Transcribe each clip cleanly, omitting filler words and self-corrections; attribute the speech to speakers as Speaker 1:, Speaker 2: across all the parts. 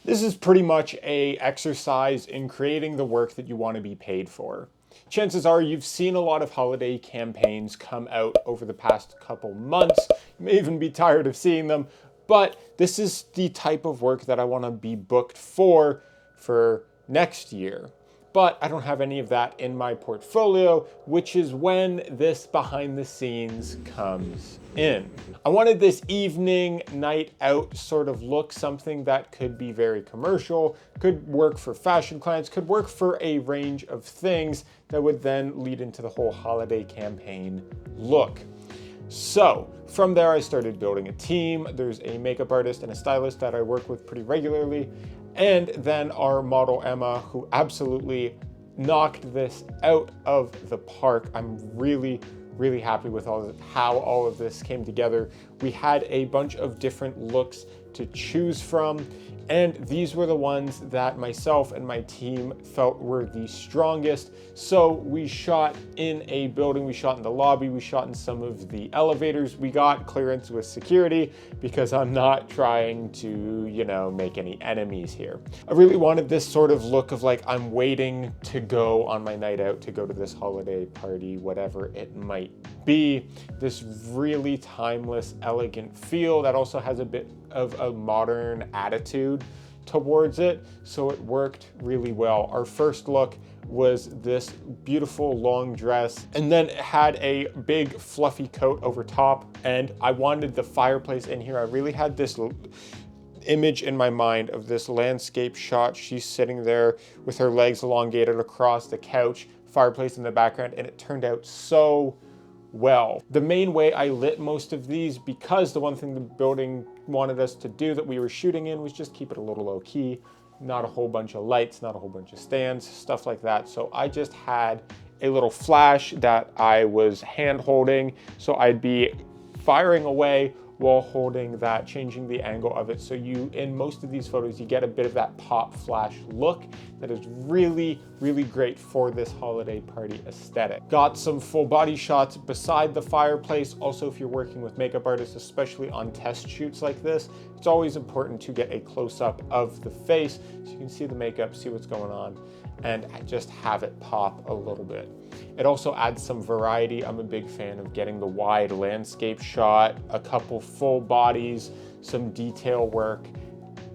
Speaker 1: This is pretty much a exercise in creating the work that you want to be paid for. Chances are you've seen a lot of holiday campaigns come out over the past couple months. You may even be tired of seeing them, but this is the type of work that I want to be booked for next year. But I don't have any of that in my portfolio, which is when this behind the scenes comes in. I wanted this evening, night out sort of look, something that could be very commercial, could work for fashion clients, could work for a range of things that would then lead into the whole holiday campaign look. So from there, I started building a team. There's a makeup artist and a stylist that I work with pretty regularly. And then our model, Emma, who absolutely knocked this out of the park. I'm really happy with how all of this came together. We had a bunch of different looks to choose from, and these were the ones that myself and my team felt were the strongest. So we shot in a building, we shot in the lobby, we shot in some of the elevators. We got clearance with security because I'm not trying to, make any enemies here. I really wanted this sort of look of like I'm waiting to go on my night out, to go to this holiday party, whatever it might be. This really timeless, elegant feel that also has a bit of a modern attitude towards it, so it worked really well. Our first look was this beautiful long dress, and then it had a big fluffy coat over top, and I wanted the fireplace in here. I really had this image in my mind of this landscape shot. She's sitting there with her legs elongated across the couch, fireplace in the background, and it turned out so well. The main way I lit most of these, because the one thing the building wanted us to do that we were shooting in was just keep it a little low key, not a whole bunch of lights, not a whole bunch of stands, stuff like that. So I just had a little flash that I was hand holding, so I'd be firing away while holding that, changing the angle of it. So in most of these photos, you get a bit of that pop flash look that is really great for this holiday party aesthetic. Got some full body shots beside the fireplace. Also, if you're working with makeup artists, especially on test shoots like this, it's always important to get a close-up of the face so you can see the makeup, see what's going on, and just have it pop a little bit. It also adds some variety. I'm a big fan of getting the wide landscape shot, a couple full bodies, some detail work,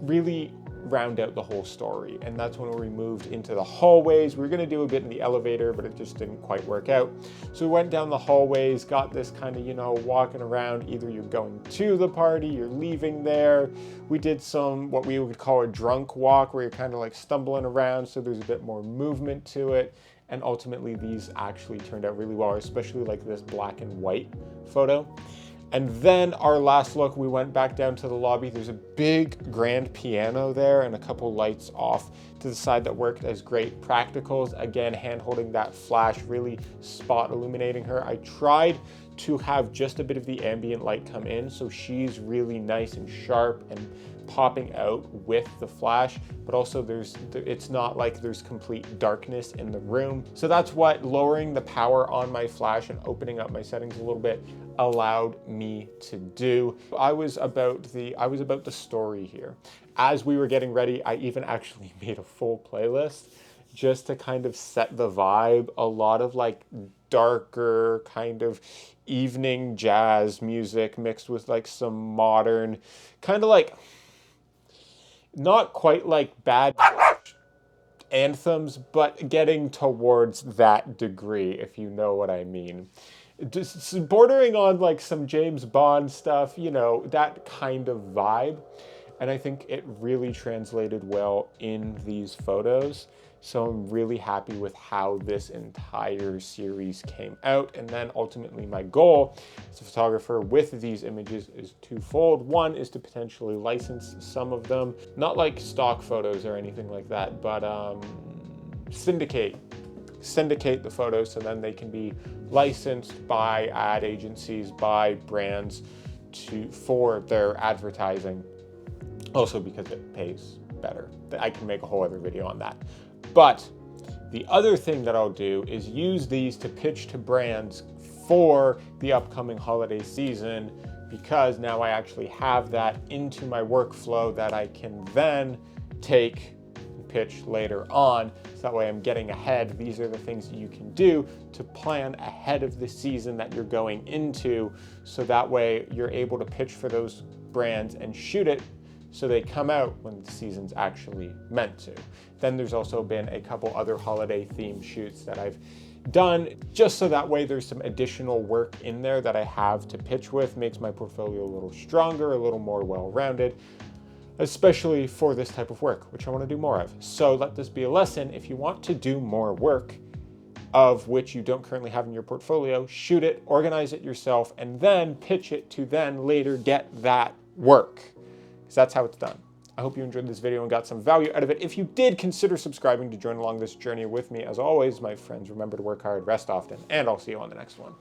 Speaker 1: really round out the whole story. And that's when we moved into the hallways. We were gonna do a bit in the elevator, but it just didn't quite work out. So we went down the hallways, got this kind of, walking around. Either you're going to the party, you're leaving there. We did some, what we would call a drunk walk, where you're kind of like stumbling around, so there's a bit more movement to it. And ultimately these actually turned out really well, especially like this black and white photo. And then our last look, we went back down to the lobby. There's a big grand piano there and a couple lights off to the side that worked as great practicals. Again, hand holding that flash, really spot illuminating her. I tried to have just a bit of the ambient light come in, so she's really nice and sharp and popping out with the flash, but also it's not like there's complete darkness in the room. So that's what lowering the power on my flash and opening up my settings a little bit allowed me to do. I was about the story here. As we were getting ready, I even actually made a full playlist just to kind of set the vibe. A lot of like darker kind of evening jazz music mixed with like some modern kind of like, not quite like bad anthems, but getting towards that degree, if you know what I mean. Just bordering on like some James Bond stuff, that kind of vibe. And I think it really translated well in these photos. So I'm really happy with how this entire series came out. And then ultimately my goal as a photographer with these images is twofold. One is to potentially license some of them, not like stock photos or anything like that, but syndicate the photos so then they can be licensed by ad agencies, by brands for their advertising. Also because it pays better. I can make a whole other video on that. But the other thing that I'll do is use these to pitch to brands for the upcoming holiday season, because now I actually have that into my workflow that I can then take and pitch later on. So that way I'm getting ahead. These are the things that you can do to plan ahead of the season that you're going into. So that way you're able to pitch for those brands and shoot it so they come out when the season's actually meant to. Then there's also been a couple other holiday themed shoots that I've done just so that way there's some additional work in there that I have to pitch with, makes my portfolio a little stronger, a little more well-rounded, especially for this type of work, which I want to do more of. So let this be a lesson. If you want to do more work of which you don't currently have in your portfolio, shoot it, organize it yourself, and then pitch it to then later get that work. Because that's how it's done. I hope you enjoyed this video and got some value out of it. If you did, consider subscribing to join along this journey with me. As always, my friends, remember to work hard, rest often, and I'll see you on the next one.